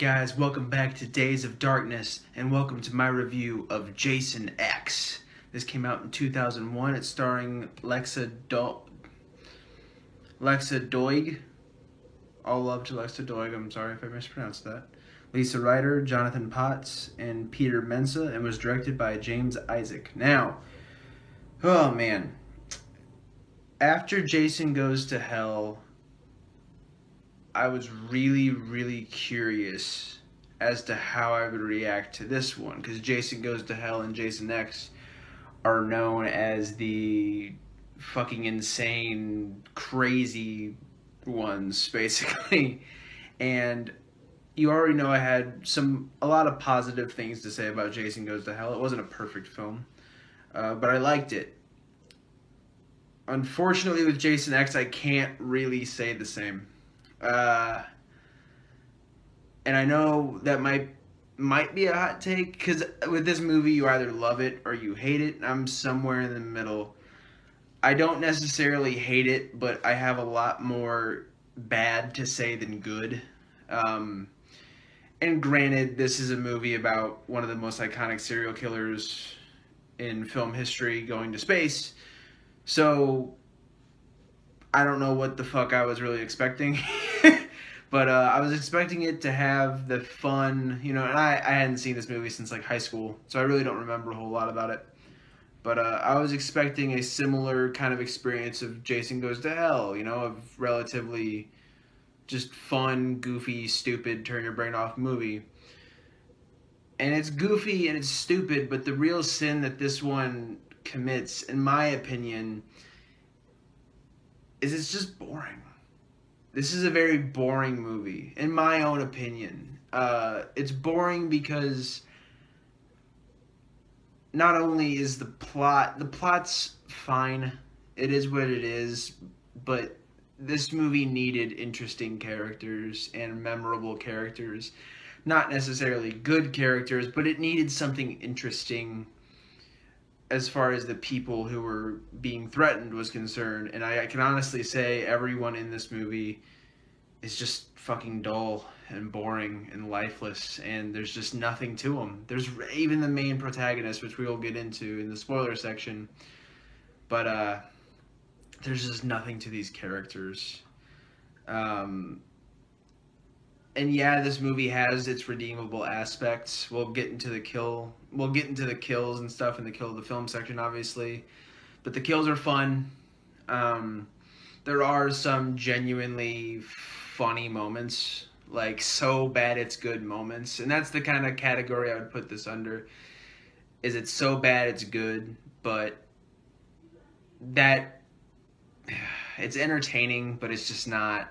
guys, welcome back to Days of Darkness, and welcome to my review of Jason X. This came out in 2001. It's starring Lexa Doig. All love to Lexa Doig. I'm sorry if I mispronounced that. Lisa Ryder, Jonathan Potts, and Peter Mensa, and was directed by James Isaac. Now, oh man. After Jason Goes to Hell, I was really curious as to how I would react to this one, because Jason Goes to Hell and Jason X are known as the fucking insane, crazy ones, basically. And you already know I had a lot of positive things to say about Jason Goes to Hell. It wasn't a perfect film, but I liked it. Unfortunately, with Jason X, I can't really say the same. And I know that might be a hot take, because with this movie you either love it or you hate it. I'm somewhere in the middle. I don't necessarily hate it, but I have a lot more bad to say than good. And granted, this is a movie about one of the most iconic serial killers in film history going to space, so I don't know what the fuck I was really expecting. But I was expecting it to have the fun, and I hadn't seen this movie since like high school, so I really don't remember a whole lot about it. But I was expecting a similar kind of experience of Jason Goes to Hell, of relatively just fun, goofy, stupid, turn your brain off movie. And it's goofy and it's stupid, but the real sin that this one commits, in my opinion, is it's just boring. This is a very boring movie, in my own opinion. It's boring because not only is the plot's fine, it is what it is, but this movie needed interesting characters and memorable characters. Not necessarily good characters, but it needed something interesting as far as the people who were being threatened was concerned. And I can honestly say everyone in this movie is just fucking dull and boring and lifeless, and there's just nothing to them. There's even the main protagonist, which we will get into in the spoiler section, but there's just nothing to these characters. And yeah, this movie has its redeemable aspects. We'll get into the kills and stuff in the kill of the film section, obviously. But the kills are fun. There are some genuinely funny moments, like so bad it's good moments. And that's the kind of category I would put this under. Is it so bad it's good, but that it's entertaining, but it's just not.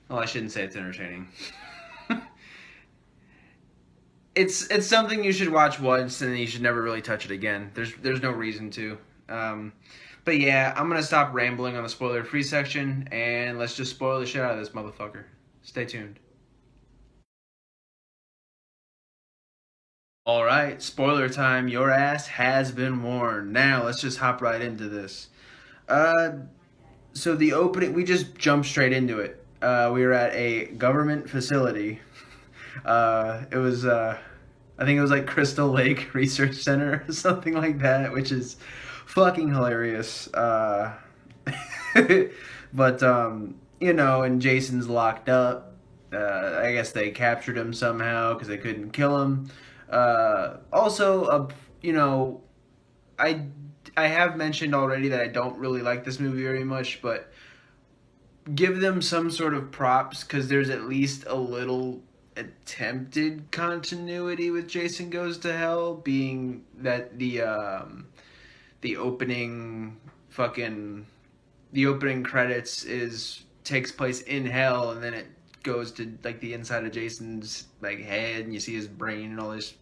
Well, I shouldn't say it's entertaining. It's something you should watch once, and you should never really touch it again. There's no reason to. But yeah, I'm gonna stop rambling on the spoiler-free section, and let's just spoil the shit out of this motherfucker. Stay tuned. Alright, spoiler time. Your ass has been warned. Now, let's just hop right into this. So the opening, we just jumped straight into it. We were at a government facility. It was, I think it was like Crystal Lake Research Center or something like that, which is fucking hilarious. But, and Jason's locked up. I guess they captured him somehow because they couldn't kill him. I have mentioned already that I don't really like this movie very much, but give them some sort of props, because there's at least a little attempted continuity with Jason Goes to Hell, being that the opening credits takes place in hell, and then it goes to like the inside of Jason's like head, and you see his brain and all this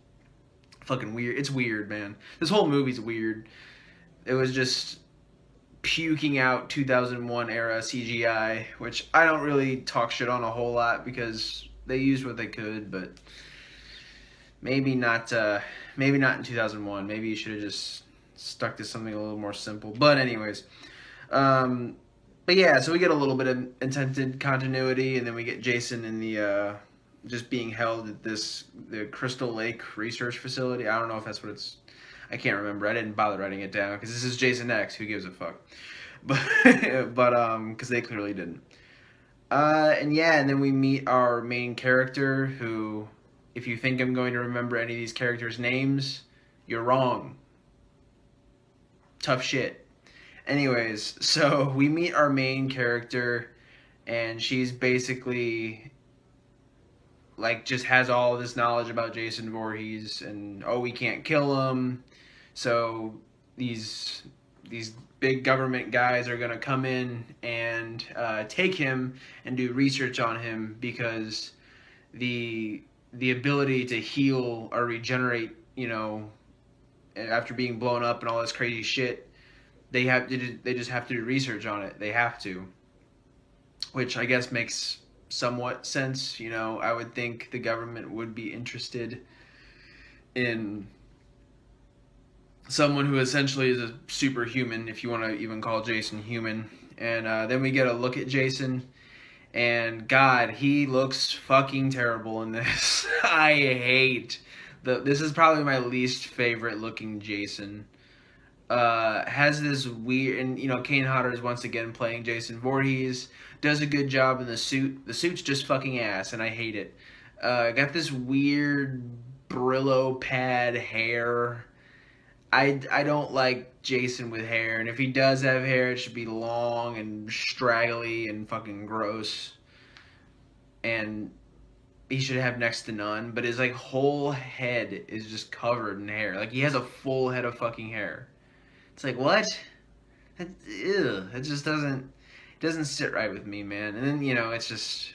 fucking weird. It's weird, man. This whole movie's weird. It was just puking out 2001 era CGI, which I don't really talk shit on a whole lot because they used what they could, but maybe not in 2001. Maybe you should have just stuck to something a little more simple. But anyways, but yeah, so we get a little bit of intended continuity, and then we get Jason in the just being held at the Crystal Lake Research Facility. I don't know if that's what it's. I can't remember. I didn't bother writing it down because this is Jason X. Who gives a fuck? But because they clearly didn't. And yeah, and then we meet our main character who, if you think I'm going to remember any of these characters' names, you're wrong. Tough shit. Anyways, so we meet our main character, and she's basically like just has all this knowledge about Jason Voorhees, and we can't kill him, so these big government guys are gonna come in and take him and do research on him because the ability to heal or regenerate, after being blown up and all this crazy shit, they just have to do research on it. They have to, which I guess makes somewhat sense. I would think the government would be interested in someone who essentially is a superhuman, if you want to even call Jason human. And then we get a look at Jason, and God, he looks fucking terrible in this. I hate this is probably my least favorite looking Jason. Has this weird, and Kane Hodder is once again playing Jason Voorhees. Does a good job in the suit. The suit's just fucking ass, and I hate it. Got this weird Brillo pad hair. I don't like Jason with hair, and if he does have hair, it should be long and straggly and fucking gross. And he should have next to none, but his whole head is just covered in hair. He has a full head of fucking hair. It's what? It just doesn't sit right with me, man. And then, it's just,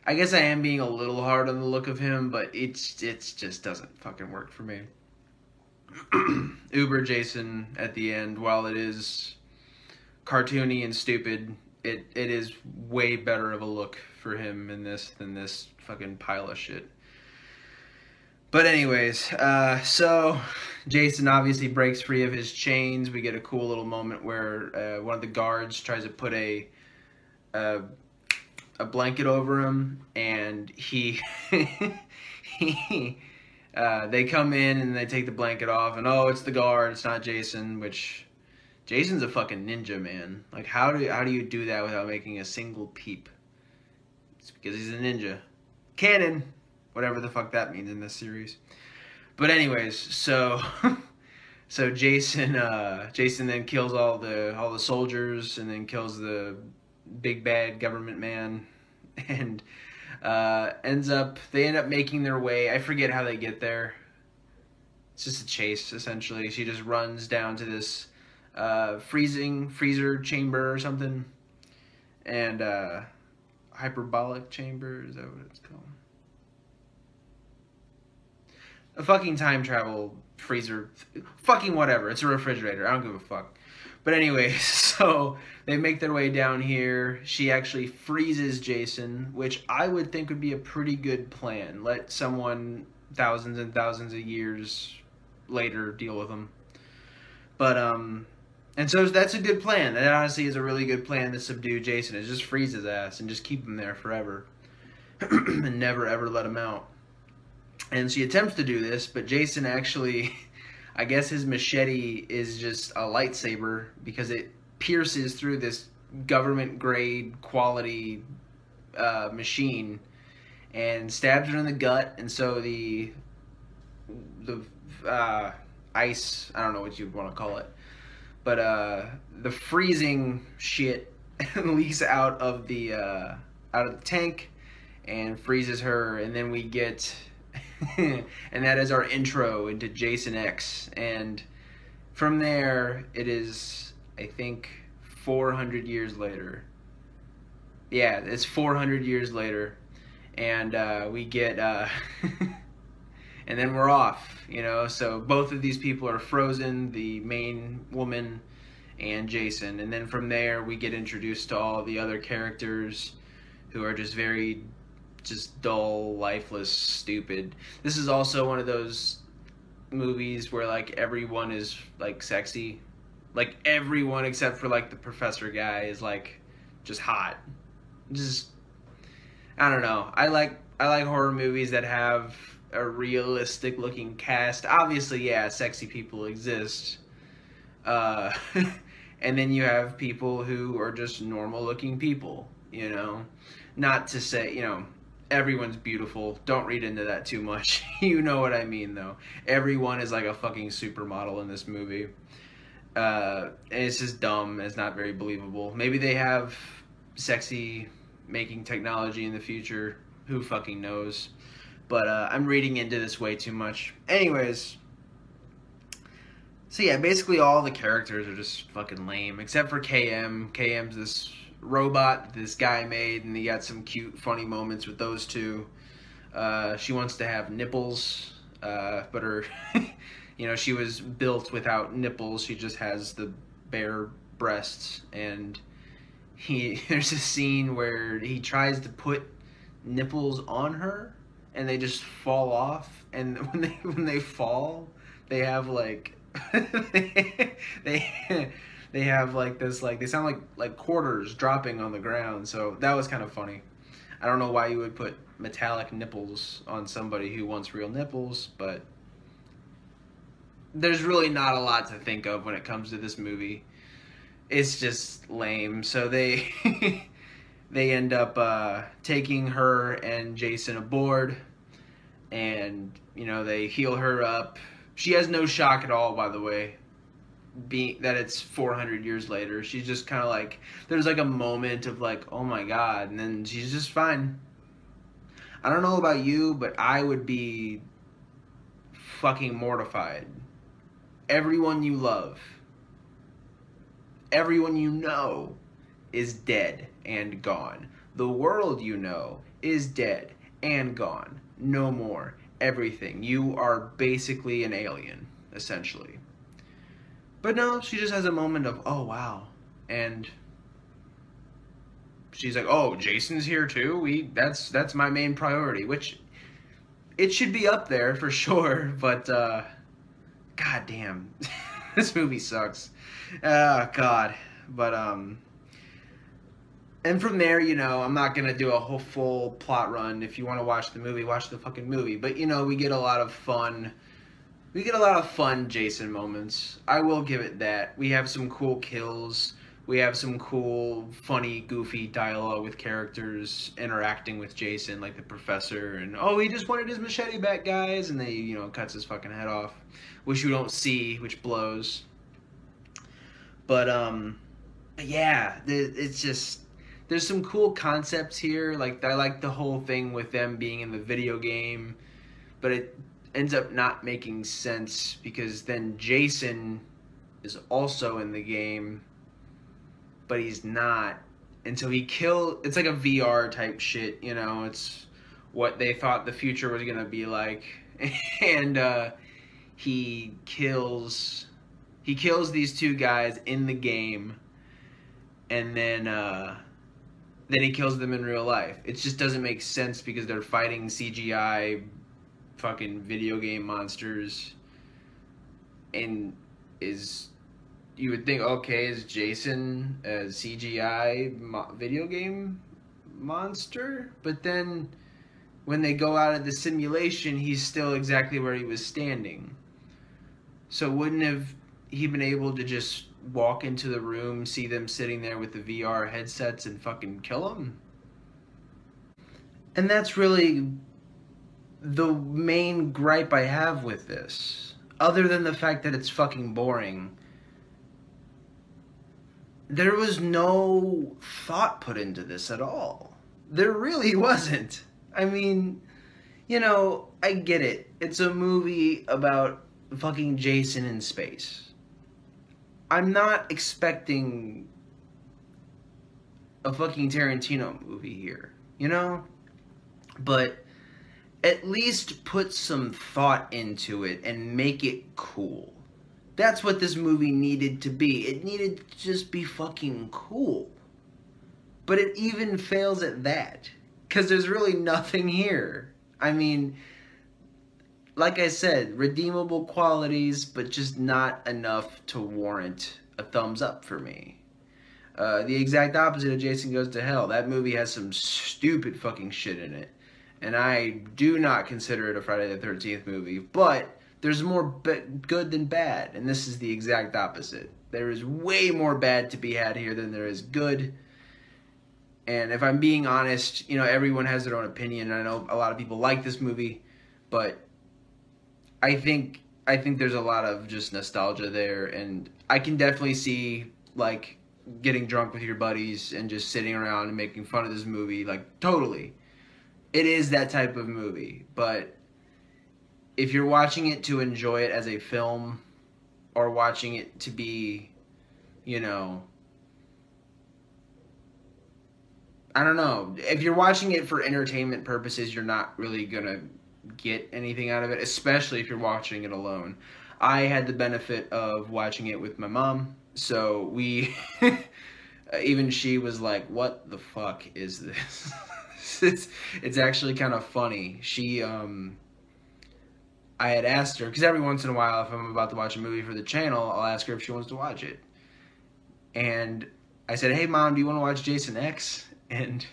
I guess I am being a little hard on the look of him, but it just doesn't fucking work for me. Uber Jason at the end, while it is cartoony and stupid, it is way better of a look for him in this than this fucking pile of shit. But anyways, so Jason obviously breaks free of his chains. We get a cool little moment where one of the guards tries to put a blanket over him, and they come in and they take the blanket off, and it's the guard, it's not Jason, which Jason's a fucking ninja, man. How do you do that without making a single peep? It's because he's a ninja. Canon. Whatever the fuck that means in this series. But anyways, so Jason then kills all the soldiers, and then kills the big bad government man, and they end up making their way. I forget how they get there. It's just a chase, essentially. She just runs down to this freezer chamber or something, and hyperbolic chamber, is that what it's called? A fucking time travel freezer, fucking whatever. It's a refrigerator. I don't give a fuck. But anyways, so they make their way down here. She actually freezes Jason, which I would think would be a pretty good plan. Let someone thousands and thousands of years later deal with him. But and so that's a good plan. That honestly is a really good plan to subdue Jason. Is just freeze his ass and just keep him there forever, and never ever let him out. And she attempts to do this, but Jason actually, I guess his machete is just a lightsaber because it pierces through this government-grade quality machine and stabs her in the gut. And so the ice, I don't know what you'd want to call it, but the freezing shit leaks out of the tank and freezes her, and then we get... and that is our intro into Jason X. And from there, it is, I think, 400 years later. Yeah, it's 400 years later. And we get... and then we're off, So both of these people are frozen, the main woman and Jason. And then from there, we get introduced to all the other characters who are just very... just dull, lifeless, stupid. This is also one of those movies where everyone is sexy. Everyone except for the professor guy is just hot. Just, I don't know. I like I like horror movies that have a realistic looking cast. Obviously, yeah, sexy people exist. Uh, and then you have people who are just normal looking people, you know? Not to say, everyone's beautiful. Don't read into that too much. You know what I mean, though. Everyone is like a fucking supermodel in this movie. And it's just dumb. It's not very believable. Maybe they have sexy making technology in the future. Who fucking knows? But I'm reading into this way too much. Anyways, so yeah, basically all the characters are just fucking lame, except for KM. KM's this robot this guy made, and he got some cute, funny moments with those two. She wants to have nipples, but her, she was built without nipples. She just has the bare breasts, and there's a scene where he tries to put nipples on her, and they just fall off. And when they fall, they have like they have like this, like, they sound like quarters dropping on the ground. So that was kind of funny. I don't know why you would put metallic nipples on somebody who wants real nipples, but there's really not a lot to think of when it comes to this movie. It's just lame. So they they end up taking her and Jason aboard, and they heal her up. She has no shock at all, by the way, being that it's 400 years later. She's just kind of like, there's like a moment of like, oh my god, and then she's just fine. I don't know about you, but I would be fucking mortified. Everyone you love, everyone you know is dead and gone. The world you know is dead and gone. No more. Everything. You are basically an alien, essentially. But no, she just has a moment of, oh wow. And she's like, oh, Jason's here too? That's my main priority, which it should be up there for sure, but god damn. This movie sucks. Oh god. But and from there, I'm not gonna do a whole full plot run. If you want to watch the movie, watch the fucking movie. But we get a lot of fun. We get a lot of fun Jason moments. I will give it that. We have some cool kills. We have some cool, funny, goofy dialogue with characters interacting with Jason, like the professor, and he just wanted his machete back, guys, and they, cuts his fucking head off, which you don't see, which blows. But yeah, it's just, there's some cool concepts here. Like, I like the whole thing with them being in the video game, but it ends up not making sense because then Jason is also in the game, but he's not. And so it's like a VR type shit, it's what they thought the future was going to be like. And he kills these two guys in the game, and then he kills them in real life. It just doesn't make sense because they're fighting CGI fucking video game monsters, and you would think, okay, is Jason a CGI video game monster? But then when they go out of the simulation, he's still exactly where he was standing. So wouldn't have he been able to just walk into the room, see them sitting there with the VR headsets, and fucking kill them? And that's really the main gripe I have with this. Other than the fact that it's fucking boring. There was no thought put into this at all. There really wasn't. I mean, I get it. It's a movie about fucking Jason in space. I'm not expecting a fucking Tarantino movie here, But at least put some thought into it and make it cool. That's what this movie needed to be. It needed to just be fucking cool. But it even fails at that. Because there's really nothing here. I mean, like I said, redeemable qualities, but just not enough to warrant a thumbs up for me. The exact opposite of Jason Goes to Hell. That movie has some stupid fucking shit in it. and I do not consider it a Friday the 13th movie, but there's more good than bad, and this is the exact opposite. There is way more bad to be had here than there is good. And if I'm being honest, everyone has their own opinion. I know a lot of people like this movie, but I think there's a lot of just nostalgia there, and I can definitely see like getting drunk with your buddies and just sitting around and making fun of this movie. Like, totally, it is that type of movie. But if you're watching it to enjoy it as a film, or watching it to be, I don't know. If you're watching it for entertainment purposes, you're not really gonna get anything out of it, especially if you're watching it alone. I had the benefit of watching it with my mom, so we, even she was like, "What the fuck is this?" it's actually kind of funny. I had asked her, because every once in a while, if I'm about to watch a movie for the channel, I'll ask her if she wants to watch it. And I said, "Hey mom, do you want to watch Jason X?" And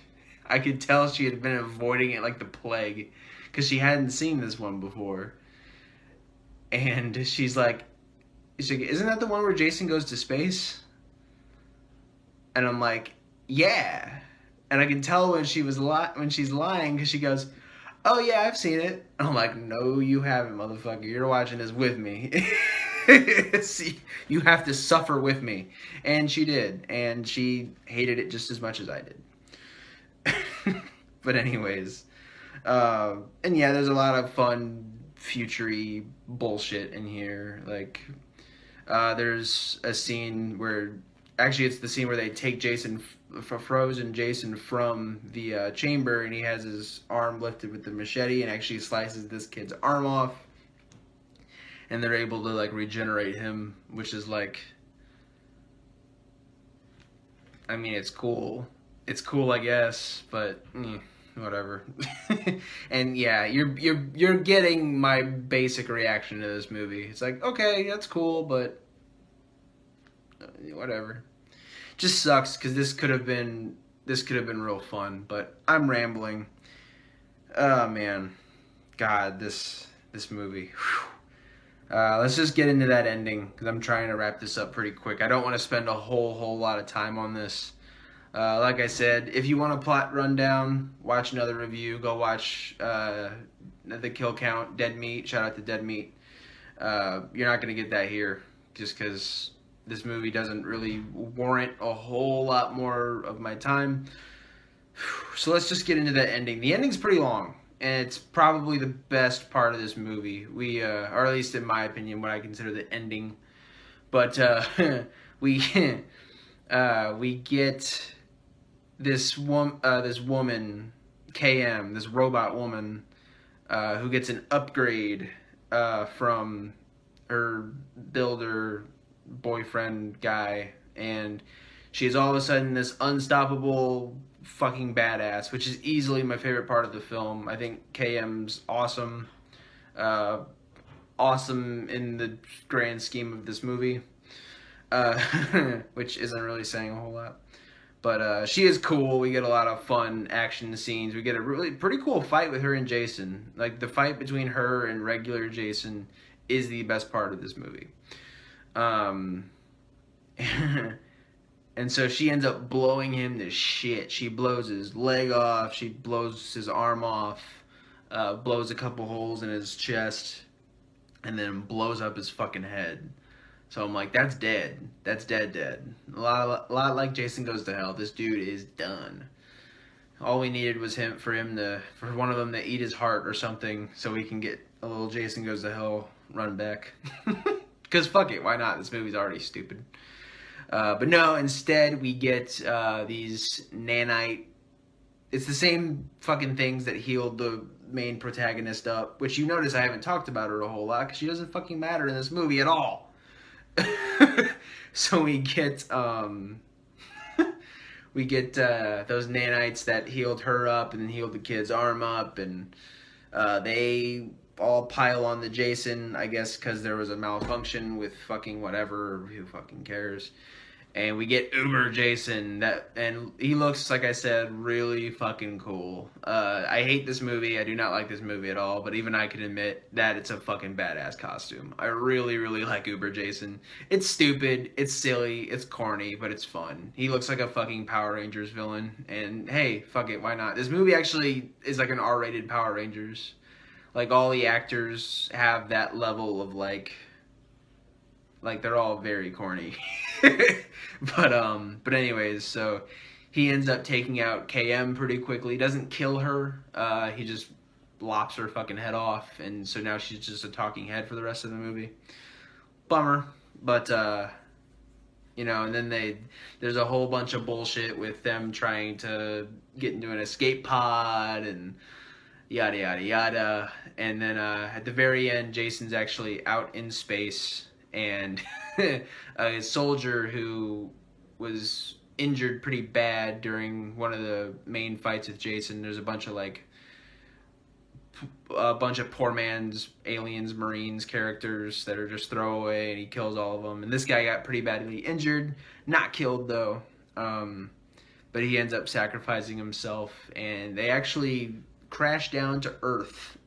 I could tell she had been avoiding it like the plague, because she hadn't seen this one before. And she's like, "Isn't that the one where Jason goes to space?" And I'm like, "Yeah." And I can tell when she's lying, because she goes, "Oh yeah, I've seen it." And I'm like, "No, you haven't, motherfucker. You're watching this with me." See, you have to suffer with me. And she did. And she hated it just as much as I did. But anyways, and yeah, there's a lot of fun, future-y bullshit in here. Like, there's a scene where, actually, it's the scene where they take frozen Jason from the chamber, and he has his arm lifted with the machete, and actually slices this kid's arm off, and they're able to like regenerate him, which is like, I mean, it's cool. It's cool, I guess, but whatever. And yeah, you're getting my basic reaction to this movie. It's like, okay, that's cool, but whatever. Just sucks because this could have been real fun, but I'm rambling. Oh man, God, this movie. Let's just get into that ending, because I'm trying to wrap this up pretty quick. I don't want to spend a whole lot of time on this. Like I said, if you want a plot rundown, watch another review. Go watch the Kill Count, Dead Meat. Shout out to Dead Meat. You're not going to get that here, just because this movie doesn't really warrant a whole lot more of my time. So let's just get into the ending. The ending's pretty long, and it's probably the best part of this movie. Or at least in my opinion, what I consider the ending. But we get this woman, KM, this robot woman, who gets an upgrade from her builder boyfriend guy, and she's all of a sudden this unstoppable fucking badass, which is easily my favorite part of the film. I think KM's awesome. Awesome in the grand scheme of this movie. Which isn't really saying a whole lot. But she is cool. We get a lot of fun action scenes. We get a really pretty cool fight with her and Jason. Like, the fight between her and regular Jason is the best part of this movie. And so she ends up blowing him to shit. She blows his leg off. She blows his arm off. Blows a couple holes in his chest. And then blows up his fucking head. So I'm like, that's dead. That's dead. A lot like Jason Goes to Hell. This dude is done. All we needed was for one of them to eat his heart or something, so we can get a little Jason Goes to Hell run back. Because fuck it, why not? This movie's already stupid. But no, instead we get these nanite. It's the same fucking things that healed the main protagonist up, which you notice I haven't talked about her a whole lot, because she doesn't fucking matter in this movie at all. So we get those nanites that healed her up and then healed the kid's arm up, and they all pile on the Jason, I guess because there was a malfunction with fucking whatever, who fucking cares. And we get Uber Jason, and he looks, like I said, really fucking cool. I hate this movie. I do not like this movie at all, but even I can admit that it's a fucking badass costume. I really, really like Uber Jason. It's stupid, it's silly, it's corny, but it's fun. He looks like a fucking Power Rangers villain, and hey, fuck it, why not? This movie actually is like an R-rated Power Rangers. Like, all the actors have that level of, like they're all very corny. But anyways, so he ends up taking out KM pretty quickly. Doesn't kill her. He just lops her fucking head off, and so now she's just a talking head for the rest of the movie. Bummer, but and then there's a whole bunch of bullshit with them trying to get into an escape pod and yada yada yada. And then at the very end, Jason's actually out in space. And a soldier who was injured pretty bad during one of the main fights with Jason. There's a bunch of poor man's aliens, marines characters that are just throwaway, and he kills all of them. And this guy got pretty badly injured, not killed though, but he ends up sacrificing himself, and they actually crash down to Earth.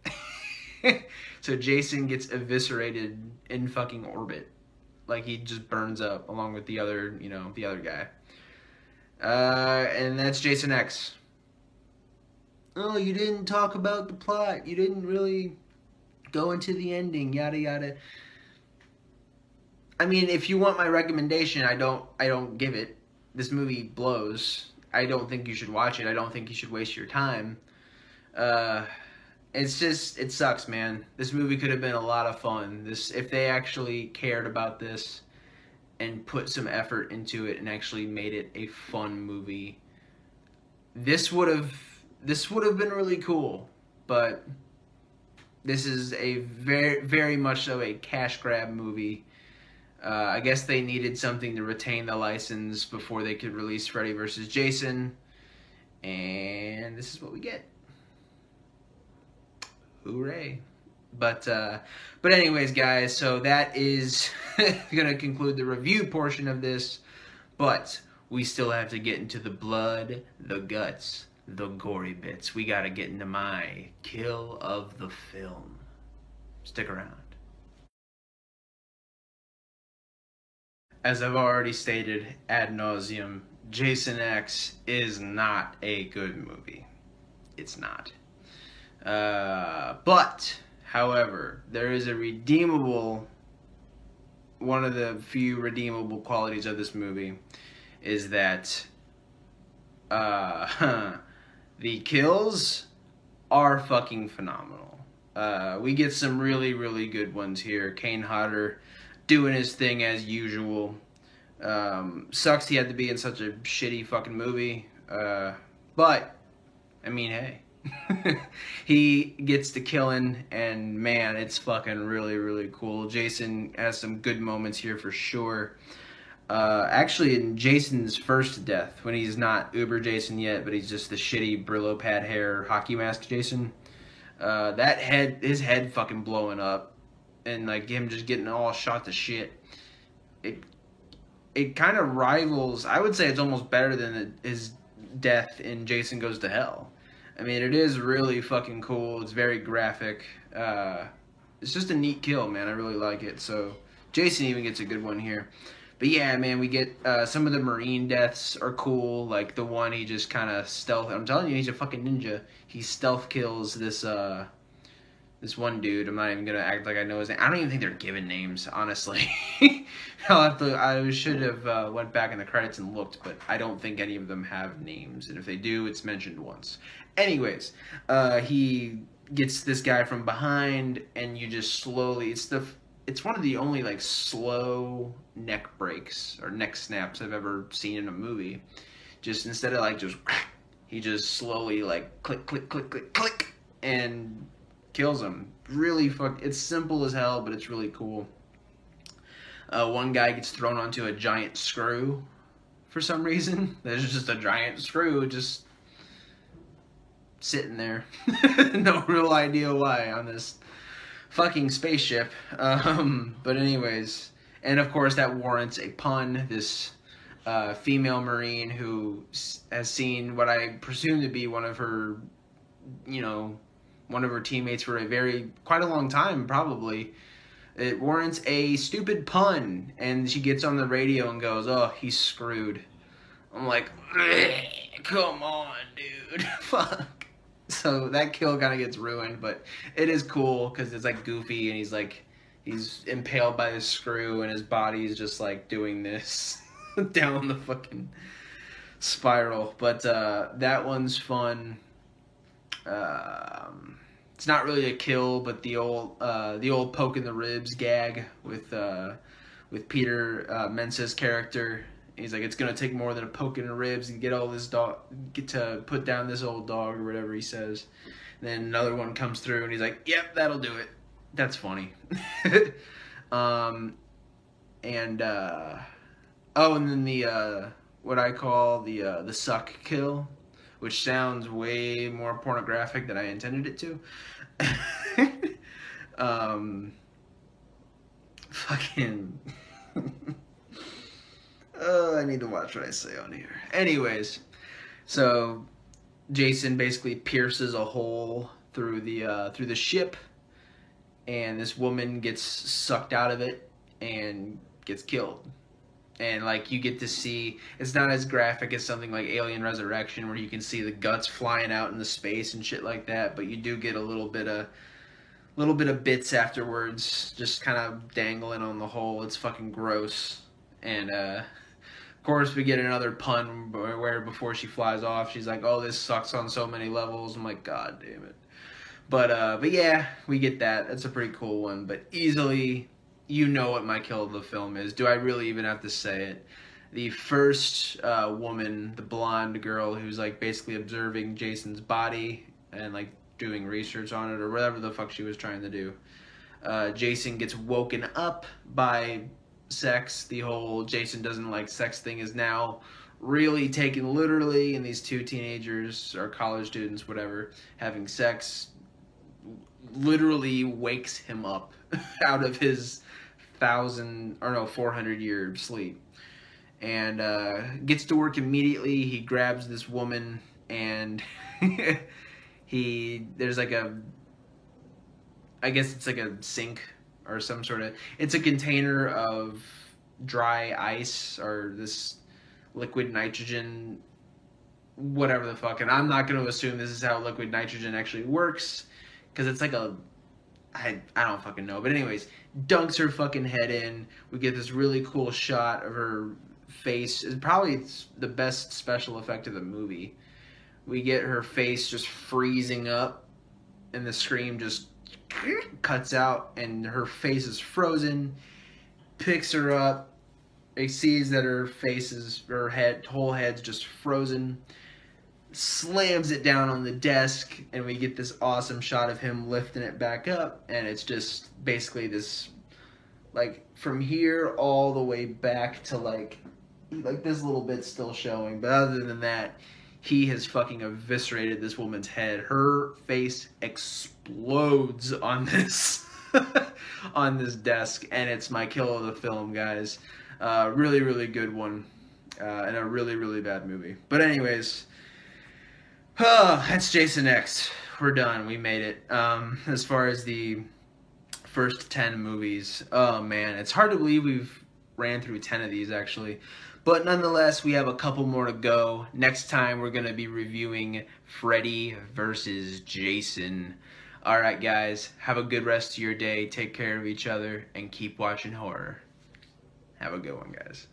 So Jason gets eviscerated in fucking orbit. Like, he just burns up along with the other guy. And that's Jason X. Oh, you didn't talk about the plot. You didn't really go into the ending, yada yada. I mean, if you want my recommendation, I don't give it. This movie blows. I don't think you should watch it. I don't think you should waste your time. It's just, it sucks, man. This movie could have been a lot of fun. If they actually cared about this and put some effort into it and actually made it a fun movie, this would have been really cool. But this is a very, very much so a cash grab movie. I guess they needed something to retain the license before they could release Freddy vs. Jason, and this is what we get. Hooray. But anyways, guys, so that is gonna conclude the review portion of this, but we still have to get into the blood, the guts, the gory bits. We gotta get into my kill of the film. Stick around. As I've already stated ad nauseum, Jason X is not a good movie. It's not. But, however, there is one of the few redeemable qualities of this movie is that, the kills are fucking phenomenal. We get some really, really good ones here. Kane Hodder doing his thing as usual. Sucks he had to be in such a shitty fucking movie. But, I mean, hey. He gets to killing, and man, it's fucking really, really cool. Jason has some good moments here for sure. Actually, in Jason's first death, when he's not Uber Jason yet, but he's just the shitty Brillo pad hair hockey mask Jason, his head fucking blowing up, and like him just getting all shot to shit. It kind of rivals, I would say it's almost better than his death in Jason Goes to Hell. I mean, it is really fucking cool. It's very graphic. It's just a neat kill, man. I really like it. So, Jason even gets a good one here. But yeah, man, we get some of the Marine deaths are cool. Like the one he just kind of stealth. I'm telling you, he's a fucking ninja. He stealth kills this one dude. I'm not even gonna act like I know his name. I don't even think they're given names, honestly. I should have went back in the credits and looked, but I don't think any of them have names. And if they do, it's mentioned once. Anyways, he gets this guy from behind, and you just slowly. It's one of the only like slow neck breaks or neck snaps I've ever seen in a movie. Just instead of like just, he just slowly like click, click, click, click, click, and kills him. Really it's simple as hell, but it's really cool. One guy gets thrown onto a giant screw for some reason. There's just a giant screw just sitting there. No real idea why on this fucking spaceship. But anyways, and of course that warrants a pun. This female Marine who has seen what I presume to be one of her, one of her teammates for quite a long time, probably. It warrants a stupid pun, and she gets on the radio and goes, "Oh, he's screwed." I'm like, come on, dude. Fuck. So that kill kind of gets ruined, but it is cool because it's like goofy, and he's impaled by the screw, and his body's just like doing this down the fucking spiral. But that one's fun. It's not really a kill, but the old poke in the ribs gag with Peter Mensa's character. He's like, it's gonna take more than a poke in the ribs and get to put down this old dog or whatever he says. And then another one comes through and he's like, yep, that'll do it. That's funny. And then the what I call the suck kill, which sounds way more pornographic than I intended it to. Fucking. I need to watch what I say on here. Anyways, so Jason basically pierces a hole through the ship, and this woman gets sucked out of it and gets killed. And like you get to see, it's not as graphic as something like Alien Resurrection where you can see the guts flying out in the space and shit like that, but you do get a little bit of bits afterwards, just kind of dangling on the hole. It's fucking gross. And of course we get another pun where before she flies off, she's like, "Oh, this sucks on so many levels." I'm like, God damn it. But yeah, we get that. That's a pretty cool one. But easily, you know what my kill of the film is. Do I really even have to say it? The first woman, the blonde girl who's like basically observing Jason's body and like doing research on it or whatever the fuck she was trying to do. Jason gets woken up by sex. The whole Jason doesn't like sex thing is now really taken literally, and these two teenagers or college students, whatever, having sex literally wakes him up out of his 400-year sleep, and gets to work immediately. He grabs this woman, and there's like I guess it's like a sink or some sort of, it's a container of dry ice or this liquid nitrogen, whatever the fuck. And I'm not going to assume this is how liquid nitrogen actually works, because it's like I don't fucking know. But anyways, dunks her fucking head in. We get this really cool shot of her face. It's probably the best special effect of the movie. We get her face just freezing up, and the scream just cuts out, and her face is frozen. Picks her up. He sees that her whole head's just frozen. Slams it down on the desk, and we get this awesome shot of him lifting it back up, and it's just basically this, like, from here all the way back to like this little bit's still showing, but other than that, he has fucking eviscerated this woman's head. Her face explodes on this on this desk, and it's my kill of the film, guys. Really, really good one, and a really, really bad movie. But anyways, that's Jason X. We're done. We made it. As far as the first 10 movies, oh man, it's hard to believe we've ran through 10 of these actually. But nonetheless, we have a couple more to go. Next time, we're going to be reviewing Freddy versus Jason. Alright, guys. Have a good rest of your day. Take care of each other. And keep watching horror. Have a good one, guys.